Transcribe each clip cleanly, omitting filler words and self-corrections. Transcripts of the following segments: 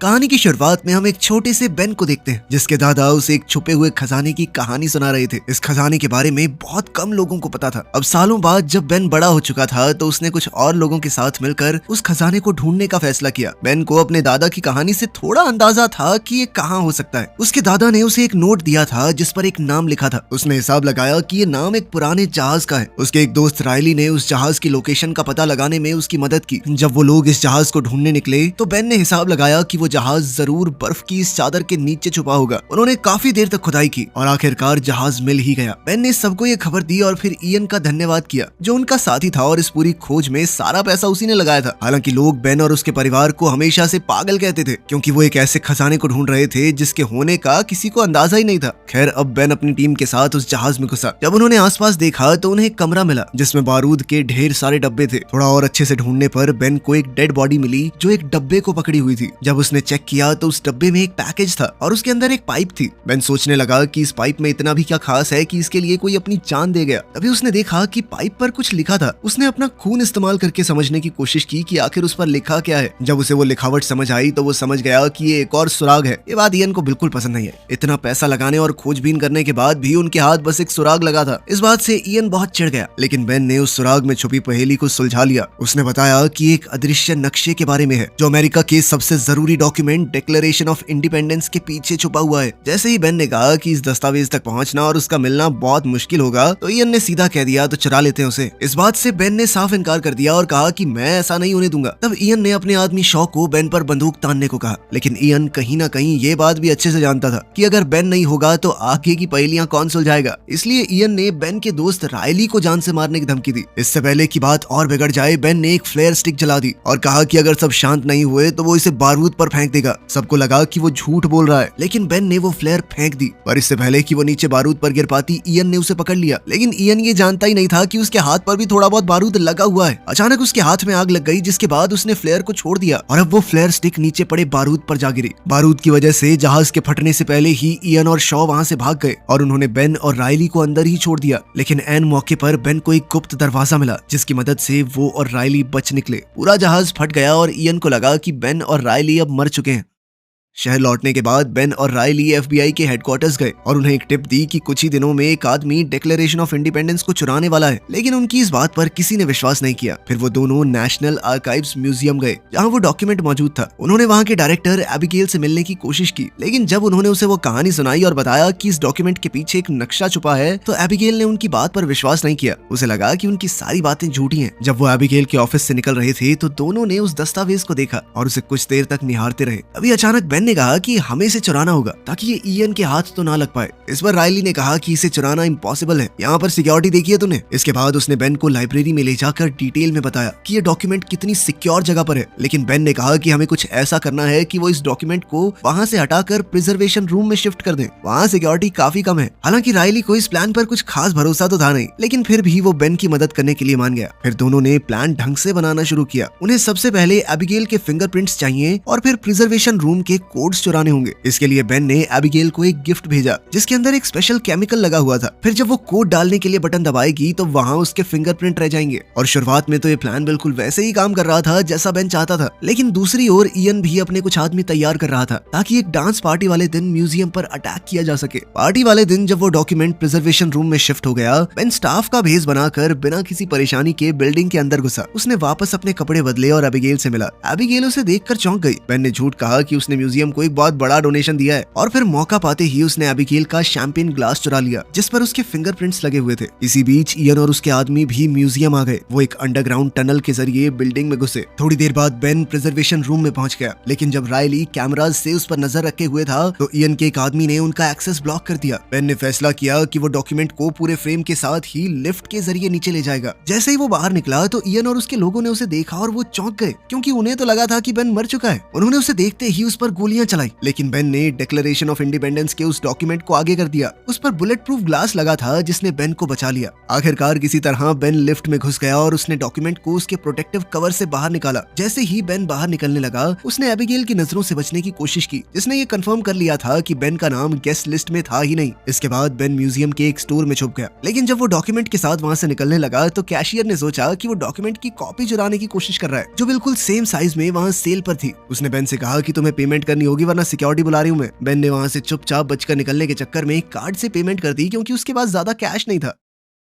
कहानी की शुरुआत में हम एक छोटे से बेन को देखते हैं जिसके दादा उसे एक छुपे हुए खजाने की कहानी सुना रहे थे। इस खजाने के बारे में बहुत कम लोगों को पता था। अब सालों बाद जब बेन बड़ा हो चुका था तो उसने कुछ और लोगों के साथ मिलकर उस खजाने को ढूंढने का फैसला किया। बेन को अपने दादा की कहानी से थोड़ा अंदाजा था कि ये कहाँ हो सकता है। उसके दादा ने उसे एक नोट दिया था जिस पर एक नाम लिखा था। उसने हिसाब लगाया कि ये नाम एक पुराने जहाज का है। उसके एक दोस्त रायली ने उस जहाज की लोकेशन का पता लगाने में उसकी मदद की। जब वो लोग इस जहाज को ढूंढने निकले तो बेन ने हिसाब लगाया कि वो जहाज जरूर बर्फ की इस चादर के नीचे छुपा होगा। उन्होंने काफी देर तक खुदाई की और आखिरकार जहाज मिल ही गया। बेन ने सबको ये खबर दी और फिर इयन का धन्यवाद किया जो उनका साथी था और इस पूरी खोज में सारा पैसा उसी ने लगाया था। हालांकि लोग बेन और उसके परिवार को हमेशा से पागल कहते थे क्योंकि वो एक ऐसे खजाने को ढूंढ रहे थे जिसके होने का किसी को अंदाजा ही नहीं था। खैर अब बेन अपनी टीम के साथ उस जहाज में घुसा। जब उन्होंने आसपास देखा तो उन्हें एक कमरा मिला जिसमें बारूद के ढेर सारे डब्बे थे। थोड़ा और अच्छे से ढूंढने पर बेन को एक डेड बॉडी मिली जो एक डब्बे को पकड़ी हुई थी। जब उसने चेक किया तो उस डब्बे में एक पैकेज था और उसके अंदर एक पाइप थी। बेन सोचने लगा कि इस पाइप में इतना भी क्या खास है कि इसके लिए कोई अपनी जान दे गया। तभी उसने देखा कि पाइप पर कुछ लिखा था। उसने अपना खून इस्तेमाल करके समझने की कोशिश की कि आखिर उस पर लिखा क्या है। जब उसे वो लिखावट समझ आई तो वो समझ गया कि ये एक और सुराग है। ये बात इयन को बिल्कुल पसंद नहीं है। इतना पैसा लगाने और खोजबीन करने के बाद भी उनके हाथ बस एक सुराग लगा था। इस बात से इयन बहुत चिढ़ गया, लेकिन बेन ने उस सुराग में छुपी पहेली को सुलझा लिया। उसने बताया कि एक अदृश्य नक्शे के बारे में है जो अमेरिका के सबसे जरूरी डॉक्यूमेंट डिक्लेरेशन ऑफ इंडिपेंडेंस के पीछे छुपा हुआ है। जैसे ही बेन ने कहा कि इस दस्तावेज तक पहुंचना और उसका मिलना बहुत मुश्किल होगा तो इयन ने सीधा कह दिया तो चुरा लेते हैं उसे। इस बात से बेन ने साफ इनकार कर दिया और कहा कि मैं ऐसा नहीं होने दूंगा। तब इयन ने अपने आदमी शॉ को बेन पर बंदूक तानने को कहा, लेकिन इयन कहीं ना कहीं ये बात भी अच्छे से जानता था कि अगर बेन नहीं होगा तो आगे की पहेलियां कौन सुलझाएगा। इसलिए इयन ने बेन के दोस्त रायली को जान से मारने की धमकी दी। इससे पहले की बात और बिगड़ जाए बेन ने एक फ्लेयर स्टिक जला दी और कहा कि अगर सब शांत नहीं हुए तो वो इसे बारूद पर फेंक देगा। सबको लगा कि वो झूठ बोल रहा है, लेकिन बेन ने वो फ्लेयर फेंक दी। पर इससे पहले कि वो नीचे बारूद पर गिर पाती इयन ने उसे पकड़ लिया। लेकिन इयन ये जानता ही नहीं था कि उसके हाथ पर भी थोड़ा बहुत बारूद लगा हुआ है। अचानक उसके हाथ में आग लग गई जिसके बाद उसने फ्लेयर को छोड़ दिया और अब वो फ्लेयर स्टिक नीचे पड़े बारूद पर जा गिरी। बारूद की वजह से जहाज के फटने से पहले ही इयन और शॉ वहां से भाग गए और उन्होंने बेन और रायली को अंदर ही छोड़ दिया। लेकिन ऐन मौके पर बेन को एक गुप्त दरवाजा मिला जिसकी मदद से वो और रायली बच निकले। पूरा जहाज फट गया और इयन को लगा कि बेन और रायली अब मर चुके हैं। शहर लौटने के बाद बेन और रायली FBI के हेडक्वार्टर्स गए और उन्हें एक टिप दी कि कुछ ही दिनों में एक आदमी डिक्लेरेशन ऑफ इंडिपेंडेंस को चुराने वाला है। लेकिन उनकी इस बात पर किसी ने विश्वास नहीं किया। फिर वो दोनों नेशनल आर्काइव्स म्यूजियम गए जहां वो डॉक्यूमेंट मौजूद था। उन्होंने वहां के डायरेक्टर एबिगेल से मिलने की कोशिश की, लेकिन जब उन्होंने उसे वो कहानी सुनाई और बताया कि इस डॉक्यूमेंट के पीछे एक नक्शा छुपा है तो एबिगेल ने उनकी बात पर विश्वास नहीं किया। उसे लगा कि उनकी सारी बातें झूठी हैं। जब वो एबिगेल के ऑफिस से निकल रहे थे तो दोनों ने उस दस्तावेज को देखा और उसे कुछ देर तक निहारते रहे। अभी अचानक बेन ने कहा कि हमें इसे चुराना होगा ताकि ये इयन के हाथ तो ना लग पाए। इस पर रायली ने कहा कि इसे चुराना इम्पॉसिबल है, यहाँ पर सिक्योरिटी देखी है तूने। इसके बाद उसने बेन को लाइब्रेरी में ले जाकर डिटेल में बताया कि ये डॉक्यूमेंट कितनी सिक्योर जगह पर है। लेकिन बेन ने कहा कि हमें कुछ ऐसा करना है कि वो इस डॉक्यूमेंट को वहाँ से हटाकर प्रिजर्वेशन रूम में शिफ्ट कर दें। वहाँ सिक्योरिटी काफी कम है। हालांकि रायली को इस प्लान पर कुछ खास भरोसा तो था नहीं, लेकिन फिर भी वो बेन की मदद करने के लिए मान गया। फिर दोनों ने प्लान ढंग से बनाना शुरू किया। उन्हें सबसे पहले एबिगेल के फिंगरप्रिंट्स चाहिए और फिर प्रिजर्वेशन रूम के कोड्स चुराने होंगे। इसके लिए बेन ने एबिगेल को एक गिफ्ट भेजा जिसके अंदर एक स्पेशल केमिकल लगा हुआ था। फिर जब वो कोड डालने के लिए बटन दबाएगी तो वहाँ उसके फिंगरप्रिंट रह जाएंगे। और शुरुआत में तो ये प्लान बिल्कुल वैसे ही काम कर रहा था जैसा बेन चाहता था, लेकिन दूसरी ओर इयन भी अपने कुछ आदमी तैयार कर रहा था ताकि एक डांस पार्टी वाले दिन म्यूजियम पर अटैक किया जा सके। पार्टी वाले दिन जब वो डॉक्यूमेंट प्रिजर्वेशन रूम में शिफ्ट हो गया, बेन स्टाफ का भेस बनाकर बिना किसी परेशानी के बिल्डिंग के अंदर घुसा। उसने वापस अपने कपड़े बदले और एबिगेल से मिला। एबिगेल उसे देखकर चौंक गई। बेन ने झूठ कहा कि उसने म्यूजियम को एक बहुत बड़ा डोनेशन दिया है और फिर मौका पाते ही उसने एबिगेल का शैंपेन ग्लास चुरा लिया जिस पर उसके फिंगरप्रिंट्स लगे हुए थे। इसी बीच इयन और उसके आदमी भी म्यूजियम आ गए। वो एक अंडरग्राउंड टनल के जरिए बिल्डिंग में घुसे। थोड़ी देर बाद बेन प्रिजर्वेशन रूम में पहुंच गया, लेकिन जब रायली कैमराज से उस पर नजर रखे हुए था तो इयन के एक आदमी ने उनका एक्सेस ब्लॉक कर दिया। बेन ने फैसला किया कि वो डॉक्यूमेंट को पूरे फ्रेम के साथ ही लिफ्ट के जरिए नीचे ले जाएगा। जैसे ही वो बाहर निकला तो इयन और उसके लोगों ने उसे देखा और वो चौंक गए क्योंकि उन्हें तो लगा था कि बेन मर चुका है। उन्होंने उसे देखते ही उस पर गोलियां चलाई, लेकिन बेन ने डिक्लेरेशन ऑफ इंडिपेंडेंस के उस डॉक्यूमेंट को आगे कर दिया। उस पर बुलेट प्रूफ ग्लास लगा था जिसने बेन को बचा लिया। आखिरकार किसी तरह बेन लिफ्ट में घुस गया और उसने डॉक्यूमेंट को उसके प्रोटेक्टिव कवर से बाहर निकाला। जैसे ही बेन बाहर निकलने लगा, उसने एबिगेल की नजरों से बचने की कोशिश की, जिसने ये कंफर्म कर लिया था कि बेन का नाम गेस्ट लिस्ट में था ही नहीं। इसके बाद बेन म्यूजियम के एक स्टोर में छुप गया, लेकिन जब वो डॉक्यूमेंट के साथ वहां से निकलने लगा तो कैशियर ने सोचा कि वो डॉक्यूमेंट की कॉपी चुराने की कोशिश कर रहा है, जो बिल्कुल सेम साइज में वहाँ सेल पर थी। उसने बेन से कहा कि तुम्हें पेमेंट करनी होगी वरना सिक्योरिटी बुला रही हूँ मैं। बेन ने वहाँ से चुपचाप बचकर निकलने के चक्कर में कार्ड से पेमेंट कर दी, क्योंकि उसके पास ज्यादा कैश नहीं था।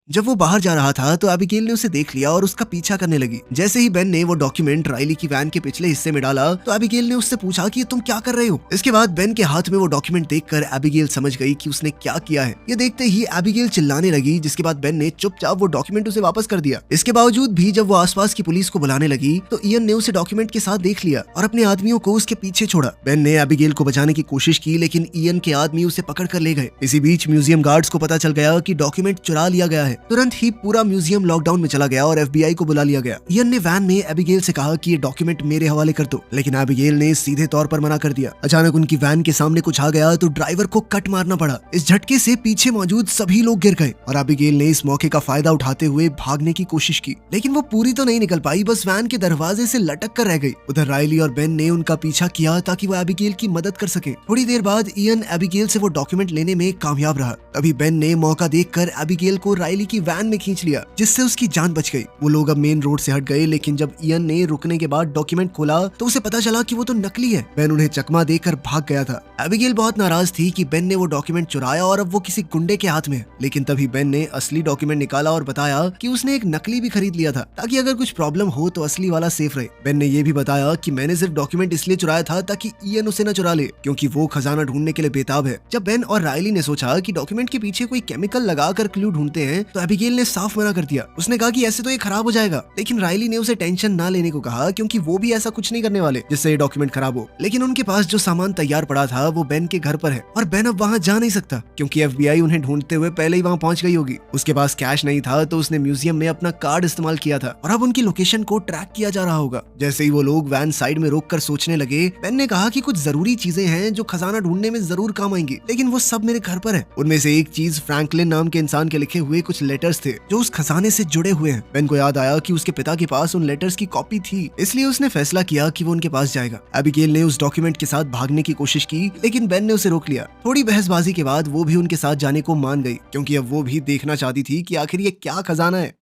जब वो बाहर जा रहा था तो एबिगेल ने उसे देख लिया और उसका पीछा करने लगी। जैसे ही बेन ने वो डॉक्यूमेंट राइली की वैन के पिछले हिस्से में डाला तो एबिगेल ने उससे पूछा कि तुम क्या कर रहे हो। इसके बाद बेन के हाथ में वो डॉक्यूमेंट देखकर एबिगेल समझ गई कि उसने क्या किया है। ये देखते ही एबिगेल चिल्लाने लगी, जिसके बाद बेन ने चुपचाप वो डॉक्यूमेंट उसे वापस कर दिया। इसके बावजूद भी जब वो आसपास की पुलिस को बुलाने लगी तो इयन ने उसे डॉक्यूमेंट के साथ देख लिया और अपने आदमियों को उसके पीछे छोड़ा। बेन ने एबिगेल को बचाने की कोशिश की, लेकिन इयन के आदमी उसे पकड़ कर ले गए। इसी बीच म्यूजियम गार्ड्स को पता चल गया कि डॉक्यूमेंट चुरा लिया गया है। तुरंत ही पूरा म्यूजियम लॉकडाउन में चला गया और एफबीआई को बुला लिया गया। इयन ने वैन में एबिगेल से कहा कि ये डॉक्यूमेंट मेरे हवाले कर दो, लेकिन एबिगेल ने सीधे तौर पर मना कर दिया। अचानक उनकी वैन के सामने कुछ आ गया तो ड्राइवर को कट मारना पड़ा। इस झटके से पीछे मौजूद सभी लोग गिर गए और एबिगेल ने इस मौके का फायदा उठाते हुए भागने की कोशिश की, लेकिन वो पूरी तो नहीं निकल पाई, बस वैन के दरवाजे से लटक कर रह गई। उधर राइली और बेन ने उनका पीछा किया ताकि वो एबिगेल की मदद कर सके। थोड़ी देर बाद इयन एबिगेल से वो डॉक्यूमेंट लेने में कामयाब रहा। तभी बेन ने मौका देखकर एबिगेल को राइली की वैन में खींच लिया, जिससे उसकी जान बच गई। वो लोग अब मेन रोड से हट गए, लेकिन जब इयन ने रुकने के बाद डॉक्यूमेंट खोला तो उसे पता चला कि वो तो नकली है। बेन उन्हें चकमा देकर भाग गया था। एबिगेल बहुत नाराज थी कि बेन ने वो डॉक्यूमेंट चुराया और अब वो किसी गुंडे के हाथ में है, लेकिन तभी बेन ने असली डॉक्यूमेंट निकाला और बताया कि उसने एक नकली भी खरीद लिया था ताकि अगर कुछ प्रॉब्लम हो तो असली वाला सेफ रहे। बेन ने ये भी बताया कि मैंने सिर्फ डॉक्यूमेंट इसलिए चुराया था ताकि इयन उसे न चुरा ले, क्योंकि वो खजाना ढूंढने के लिए बेताब है। जब बेन और राइली ने सोचा कि डॉक्यूमेंट के पीछे कोई केमिकल लगाकर क्लू ढूंढते हैं तो एबिगेल ने साफ मना कर दिया। उसने कहा कि ऐसे तो ये खराब हो जाएगा, लेकिन राइली ने उसे टेंशन ना लेने को कहा, क्योंकि वो भी ऐसा कुछ नहीं करने वाले जिससे ये डॉक्यूमेंट खराब हो। लेकिन उनके पास जो सामान तैयार पड़ा था वो बेन के घर पर है और बेन अब वहाँ जा नहीं सकता, क्योंकि एफबीआई उन्हें ढूंढते हुए पहले ही वहाँ पहुंच गई होगी। उसके पास कैश नहीं था तो उसने म्यूजियम में अपना कार्ड इस्तेमाल किया था और अब उनकी लोकेशन को ट्रैक किया जा रहा होगा। जैसे ही वो लोग वैन साइड में रोक कर सोचने लगे, बेन ने कहा कि कुछ जरूरी चीजें हैं जो खजाना ढूंढने में जरूर काम आएंगी, लेकिन वो सब मेरे घर पर है। उनमें से एक चीज फ्रैंकलिन नाम के इंसान के लिखे हुए कुछ लेटर्स थे जो उस खजाने से जुड़े हुए हैं। बेन को याद आया कि उसके पिता के पास उन लेटर्स की कॉपी थी, इसलिए उसने फैसला किया कि वो उनके पास जाएगा। एबिगेल ने उस डॉक्यूमेंट के साथ भागने की कोशिश की, लेकिन बेन ने उसे रोक लिया। थोड़ी बहसबाजी के बाद वो भी उनके साथ जाने को मान गई, क्योंकि अब वो भी देखना चाहती थी कि आखिर ये क्या खजाना है।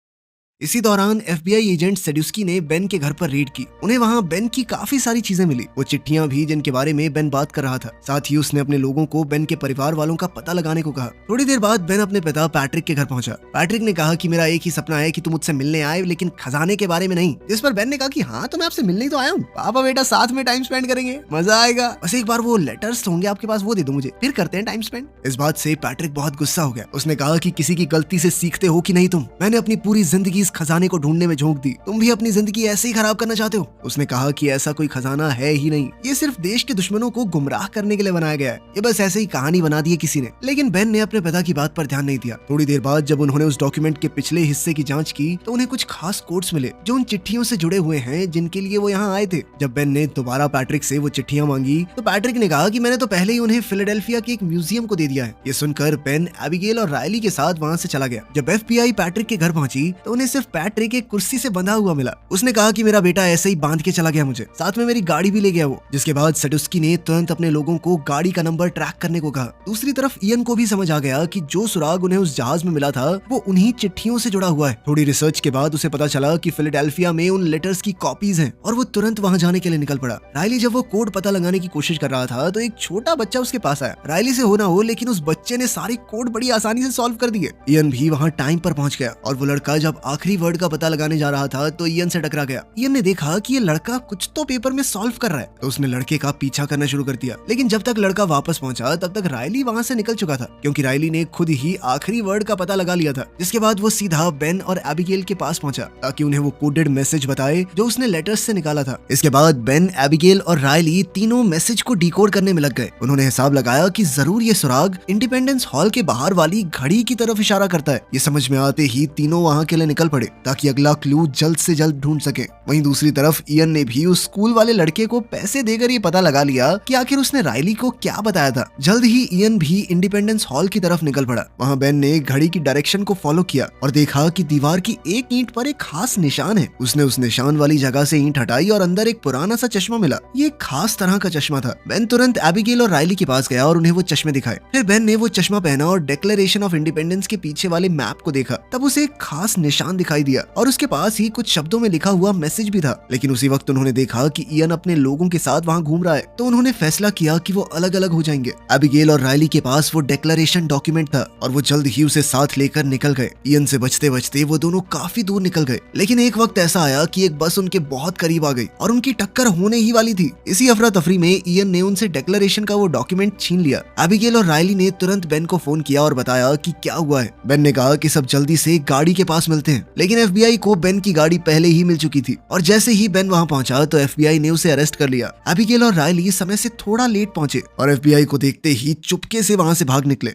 इसी दौरान एफबीआई एजेंट सेड्यूस्की ने बेन के घर पर रेड की। उन्हें वहां बेन की काफी सारी चीजें मिली, वो चिट्ठियां भी जिनके बारे में बेन बात कर रहा था। साथ ही उसने अपने लोगों को बेन के परिवार वालों का पता लगाने को कहा। थोड़ी देर बाद बेन अपने पिता पैट्रिक के घर पहुंचा। पैट्रिक ने कहा कि मेरा एक ही सपना है कि तुम मुझसे मिलने आए, लेकिन खजाने के बारे में नहीं। जिस पर बेन ने कहा कि हाँ, तो मैं आपसे मिलने ही तो आया हूँ। पापा बेटा साथ में टाइम स्पेंड करेंगे, मजा आएगा। बस एक बार वो लेटर्स होंगे आपके पास, वो दे दो मुझे, फिर करते हैं टाइम स्पेंड। इस बात से पैट्रिक बहुत गुस्सा हो गया। उसने कहा कि किसी की गलती से सीखते हो कि नहीं तुम? मैंने अपनी पूरी जिंदगी इस खजाने को ढूंढने में झोंक दी, तुम भी अपनी जिंदगी ऐसे ही खराब करना चाहते हो? उसने कहा कि ऐसा कोई खजाना है ही नहीं, ये सिर्फ देश के दुश्मनों को गुमराह करने के लिए बनाया गया है। ये बस ऐसे ही कहानी बना दी है किसी ने। लेकिन बेन ने अपने पिता की बात पर ध्यान नहीं दिया। थोड़ी देर बाद जब उन्होंने उस डॉक्यूमेंट के पिछले हिस्से की जांच की तो उन्हें कुछ खास कोड्स मिले जो उन चिट्ठियों से जुड़े हुए हैं जिनके लिए वो यहाँ आए थे। जब बेन ने दोबारा पैट्रिक से वो चिट्ठियां मांगी तो पैट्रिक ने कहा कि मैंने तो पहले ही उन्हें फिलाडेल्फिया के एक म्यूजियम को दे दिया है। ये सुनकर बेन एबिगेल और राइली के साथ वहाँ से चला गया। जब एफबीआई पैट्रिक के घर पहुंची तो उन्हें सिर्फ पैट्रिक एक कुर्सी से बंधा हुआ मिला। उसने कहा कि मेरा बेटा ऐसे ही बांध के चला गया मुझे, साथ में मेरी गाड़ी भी ले गया वो। जिसके बाद सेडुस्की ने तुरंत अपने लोगों को गाड़ी का नंबर ट्रैक करने को कहा। दूसरी तरफ इयन को भी समझ आ गया कि जो सुराग उन्हें उस जहाज में मिला था वो उन्हीं चिट्ठियों से जुड़ा हुआ है। थोड़ी रिसर्च के बाद उसे पता चला कि फिलाडेल्फिया में उन लेटर्स की कॉपीज हैं और वो तुरंत वहां जाने के लिए निकल पड़ा। राइली जब वो कोड पता लगाने की कोशिश कर रहा था तो एक छोटा बच्चा उसके पास आया। राइली से हो ना हो, लेकिन उस बच्चे ने सारे कोड बड़ी आसानी से सॉल्व कर दिए। इयन भी वहाँ टाइम पर पहुंच गया और वो लड़का जब आखिरी वर्ड का पता लगाने जा रहा था तो इयन से टकरा गया। इयन ने देखा कि ये लड़का कुछ तो पेपर में सॉल्व कर रहा है, तो उसने लड़के का पीछा करना शुरू कर दिया। लेकिन जब तक लड़का वापस पहुंचा तब तक राइली वहां से निकल चुका था, क्योंकि राइली ने खुद ही आखिरी वर्ड का पता लगा लिया था। जिसके बाद वो सीधा बेन और एबिगेल के पास पहुंचा ताकि उन्हें वो कोडेड मैसेज बताए जो उसने लेटर्स से निकाला था। इसके बाद बेन, एबिगेल और राइली तीनों मैसेज को डिकोड करने में लग गए। उन्होंने हिसाब लगाया कि जरूर ये सुराग इंडिपेंडेंस हॉल के बाहर वाली घड़ी की तरफ इशारा करता है। ये समझ में आते ही तीनों वहाँ के लिए निकल पड़े। पड़े ताकि अगला क्लू जल्द से जल्द ढूंढ सके। वहीं दूसरी तरफ इयन ने भी उस स्कूल वाले लड़के को पैसे देकर ये पता लगा लिया कि आखिर उसने राइली को क्या बताया था। जल्द ही इयन भी इंडिपेंडेंस हॉल की तरफ निकल पड़ा। वहाँ बेन ने घड़ी की डायरेक्शन को फॉलो किया और देखा कि दीवार की एक ईंट पर एक खास निशान है। उसने उस निशान वाली जगह से ईंट हटाई और अंदर एक पुराना सा चश्मा मिला। ये एक खास तरह का चश्मा था। बेन तुरंत एबिगेल और राइली के पास गया और उन्हें वो चश्मे दिखाए। फिर बेन ने वो चश्मा पहना और डिक्लेरेशन ऑफ इंडिपेंडेंस के पीछे वाले मैप को देखा। तब उसे एक खास निशान दिखाई दिया और उसके पास ही कुछ शब्दों में लिखा हुआ मैसेज भी था। लेकिन उसी वक्त उन्होंने देखा कि इयन अपने लोगों के साथ वहाँ घूम रहा है, तो उन्होंने फैसला किया कि वो अलग अलग हो जाएंगे। एबिगेल और राइली के पास वो डिक्लेरेशन डॉक्यूमेंट था और वो जल्द ही उसे साथ लेकर निकल गए। इयन से बचते बचते वो दोनों काफी दूर निकल गए। लेकिन एक वक्त ऐसा आया कि एक बस उनके बहुत करीब आ गई और उनकी टक्कर होने ही वाली थी। इसी अफरा तफरी में इयन ने उनसे डिक्लेरेशन का वो डॉक्यूमेंट छीन लिया। एबिगेल और राइली ने तुरंत बेन को फोन किया और बताया कि क्या हुआ है। बेन ने कहा कि सब जल्दी से गाड़ी के पास मिलते हैं। लेकिन एफबीआई को बेन की गाड़ी पहले ही मिल चुकी थी और जैसे ही बेन वहां पहुंचा तो एफबीआई ने उसे अरेस्ट कर लिया। एबिगेल और राइली समय से थोड़ा लेट पहुंचे और एफबीआई को देखते ही चुपके से वहां से भाग निकले।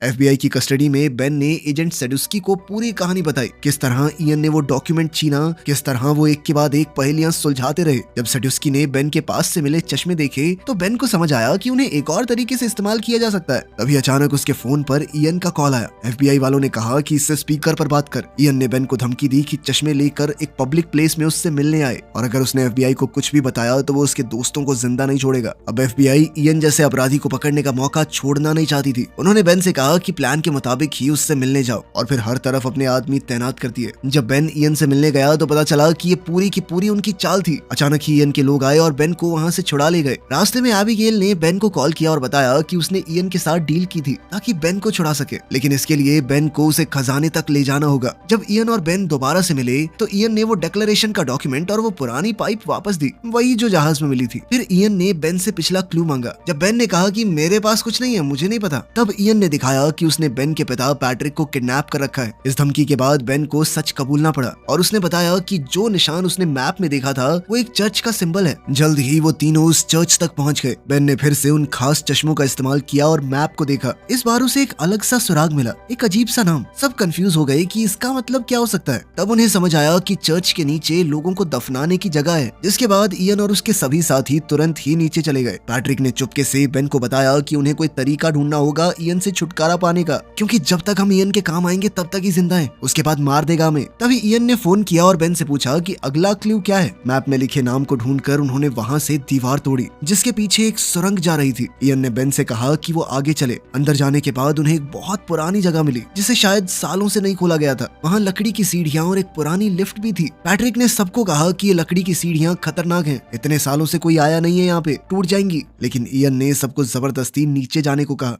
एफबीआई की कस्टडी में बेन ने एजेंट सेडुस्की को पूरी कहानी बताई, किस तरह इयन ने वो डॉक्यूमेंट छीना, किस तरह वो एक के बाद एक पहेलियां सुलझाते रहे। जब सेडुस्की ने बेन के पास से मिले चश्मे देखे तो बेन को समझ आया कि उन्हें एक और तरीके से इस्तेमाल किया जा सकता है। तभी अचानक उसके फोन पर इयन का कॉल आया। एफबीआई वालों ने कहा कि इससे स्पीकर पर बात कर। इयन ने बेन को धमकी दी कि चश्मे लेकर एक पब्लिक प्लेस में उससे मिलने आए और अगर उसने एफबीआई को कुछ भी बताया तो वो उसके दोस्तों को जिंदा नहीं छोड़ेगा। अब एफबीआई इयन जैसे अपराधी को पकड़ने का मौका छोड़ना नहीं चाहती थी। उन्होंने बेन से कहा कि प्लान के मुताबिक ही उससे मिलने जाओ और फिर हर तरफ अपने आदमी तैनात कर दिए। जब बेन इयन से मिलने गया तो पता चला कि ये पूरी की पूरी उनकी चाल थी। अचानक ही इयन के लोग आए और बेन को वहां से छुड़ा ले गए। रास्ते में एबिगेल ने बेन को कॉल किया और बताया कि उसने इयन के साथ डील की थी ताकि बेन को छुड़ा सके, लेकिन इसके लिए बेन को उसे खजाने तक ले जाना होगा। जब इयन और बेन दोबारा से मिले तो इयन ने वो डिक्लेरेशन का डॉक्यूमेंट और वो पुरानी पाइप वापस दी, वही जो जहाज में मिली थी। फिर इयन ने बेन से पिछला क्लू मांगा। जब बेन ने कहा कि मेरे पास कुछ नहीं है, मुझे नहीं पता, तब इयन ने दिखाया कि उसने बेन के पिता पैट्रिक को किडनैप कर रखा है। इस धमकी के बाद बेन को सच कबूलना पड़ा और उसने बताया कि जो निशान उसने मैप में देखा था वो एक चर्च का सिंबल है। जल्द ही वो तीनों उस चर्च तक पहुंच गए। बेन ने फिर से उन खास चश्मों का इस्तेमाल किया और मैप को देखा। इस बार उसे एक अलग सा सुराग मिला, एक अजीब सा नाम। सब कंफ्यूज हो गए कि इसका मतलब क्या हो सकता है। तब उन्हें समझ आया कि चर्च के नीचे लोगों को दफनाने की जगह है। जिसके बाद इयन और उसके सभी साथी तुरंत ही नीचे चले गए। पैट्रिक ने चुपके से बेन को बताया कि उन्हें कोई तरीका ढूंढना होगा इयन से छुटकारा पाने का, क्योंकि जब तक हम इयन के काम आएंगे तब तक ही जिंदा है, उसके बाद मार देगा हमें। तभी इयन ने फोन किया और बेन से पूछा कि अगला क्लू क्या है। मैप में लिखे नाम को ढूंढकर उन्होंने वहां से दीवार तोड़ी जिसके पीछे एक सुरंग जा रही थी। इयन ने बेन से कहा कि वो आगे चले। अंदर जाने के बाद उन्हें एक बहुत पुरानी जगह मिली जिसे शायद सालों से नहीं खोला गया था। वहाँ लकड़ी की सीढ़ियाँ और एक पुरानी लिफ्ट भी थी। पैट्रिक ने सबको कहा कि ये लकड़ी की सीढ़ियाँ खतरनाक हैं, इतने सालों से कोई आया नहीं है यहाँ पे, टूट जाएंगी। लेकिन इयन ने सबको जबरदस्ती नीचे जाने को कहा।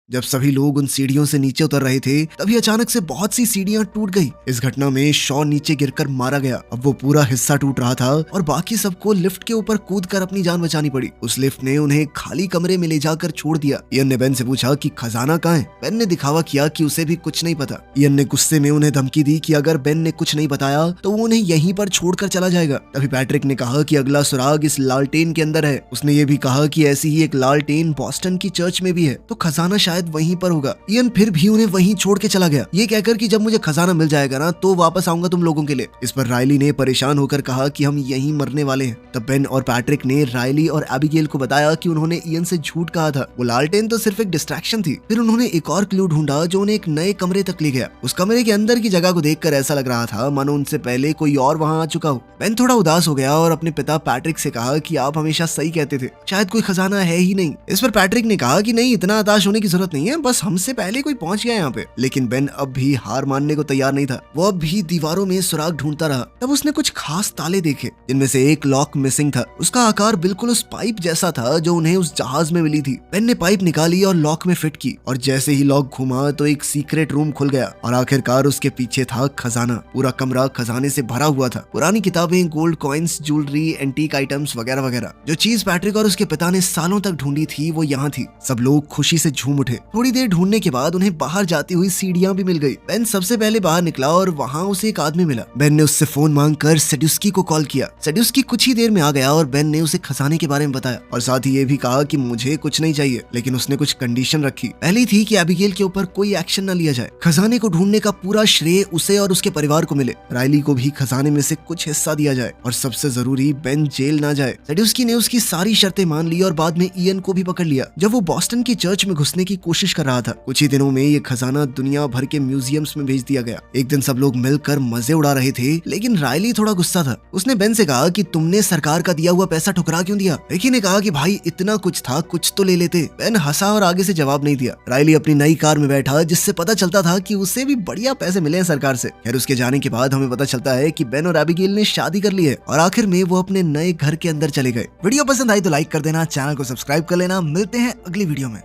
जब सभी लोग उन सीढ़ियों से नीचे उतर रहे थे तभी अचानक से बहुत सी सीढ़ियां टूट गई। इस घटना में शॉ नीचे गिरकर मारा गया। अब वो पूरा हिस्सा टूट रहा था और बाकी सबको लिफ्ट के ऊपर कूदकर अपनी जान बचानी पड़ी। उस लिफ्ट ने उन्हें खाली कमरे में ले जाकर छोड़ दिया। इयन ने बेन से पूछा कि खजाना कहाँ है। बेन ने दिखावा किया कि उसे भी कुछ नहीं पता। इयन ने गुस्से में उन्हें धमकी दी कि अगर बेन ने कुछ नहीं बताया तो वो उन्हें यहीं पर छोड़कर चला जाएगा। तभी पैट्रिक ने कहा कि अगला सुराग इस लालटेन के अंदर है। उसने ये भी कहा कि ऐसी ही एक लालटेन बॉस्टन की चर्च में भी है, तो खजाना शायद वहीं पर होगा। इयन फिर भी उन्हें वहीं छोड़ के चला गया, ये कहकर कि जब मुझे खजाना मिल जाएगा ना तो वापस आऊंगा तुम लोगों के लिए। इस पर राइली ने परेशान होकर कहा कि हम यहीं मरने वाले हैं। तब बेन और पैट्रिक ने राइली और एबिगेल को बताया कि उन्होंने इयन से झूठ कहा था, वो लालटेन तो सिर्फ एक डिस्ट्रैक्शन थी। फिर उन्होंने एक और क्लू ढूंढा जो उन्हें एक नए कमरे तक ले गया। उस कमरे के अंदर की जगह को देखकर ऐसा लग रहा था मानो उनसे पहले कोई और वहां आ चुका हो। बेन थोड़ा उदास हो गया और अपने पिता पैट्रिक से कहा कि आप हमेशा सही कहते थे, शायद कोई खजाना है ही नहीं। इस पर पैट्रिक ने कहा कि नहीं, इतना हताश होने की जरूरत नहीं है, बस हमसे पहले कोई पहुंच गया यहाँ पे। लेकिन बेन अब भी हार मानने को तैयार नहीं था। वो अब भी दीवारों में सुराग ढूंढता रहा। तब उसने कुछ खास ताले देखे जिनमें से एक लॉक मिसिंग था। उसका आकार बिल्कुल उस पाइप जैसा था जो उन्हें उस जहाज में मिली थी। बेन ने पाइप निकाली और लॉक में फिट की और जैसे ही लॉक घुमा तो एक सीक्रेट रूम खुल गया और आखिरकार उसके पीछे था खजाना। पूरा कमरा खजाने से भरा हुआ था। पुरानी किताबें, gold coins, jewellery, antique items वगैरह वगैरह। जो चीज पैट्रिक और उसके पिता ने सालों तक ढूंढी थी वो यहाँ थी। सब लोग खुशी से झूम उठे। उठे। थोड़ी देर ढूंढने के बाद उन्हें बाहर जाती हुई सीढ़ियां भी मिल गई। बेन सबसे पहले बाहर निकला और वहाँ उसे एक आदमी मिला। बेन ने उससे फोन मांगकर सेड्यूस्की को कॉल किया। सेड्यूस्की कुछ ही देर में आ गया और बेन ने उसे खजाने के बारे में बताया और साथ ही ये भी कहा कि मुझे कुछ नहीं चाहिए, लेकिन उसने कुछ कंडीशन रखी। पहली थी कि एबिगेल के ऊपर कोई एक्शन न लिया जाए। खजाने को ढूंढने का पूरा श्रेय उसे और उसके परिवार को मिले। राइली को भी खजाने में से कुछ हिस्सा दिया जाए और सबसे जरूरी बेन जेल ना जाए। सेड्यूस्की ने उसकी सारी शर्तें मान ली और बाद में इयन को भी पकड़ लिया जब वो बॉस्टन की चर्च में घुसने की कोशिश कर रहा था। कुछ ही दिनों में ये खजाना दुनिया भर के म्यूजियम्स में भेज दिया गया। एक दिन सब लोग मिलकर मजे उड़ा रहे थे, लेकिन राइली थोड़ा गुस्सा था। उसने बेन से कहा कि तुमने सरकार का दिया हुआ पैसा ठुकरा क्यों दिया। रिकी ने कहा कि भाई इतना कुछ था, कुछ तो ले लेते। बेन हंसा और आगे से जवाब नहीं दिया। राइली अपनी नई कार में बैठा, जिससे पता चलता था कि उसे भी बढ़िया पैसे मिले हैं सरकार से। खैर उसके जाने के बाद हमें पता चलता है कि बेन और एबिगेल ने शादी कर ली है और आखिर में वो अपने नए घर के अंदर चले गए। वीडियो पसंद आई तो लाइक कर देना, चैनल को सब्सक्राइब कर लेना। मिलते हैं अगली वीडियो में।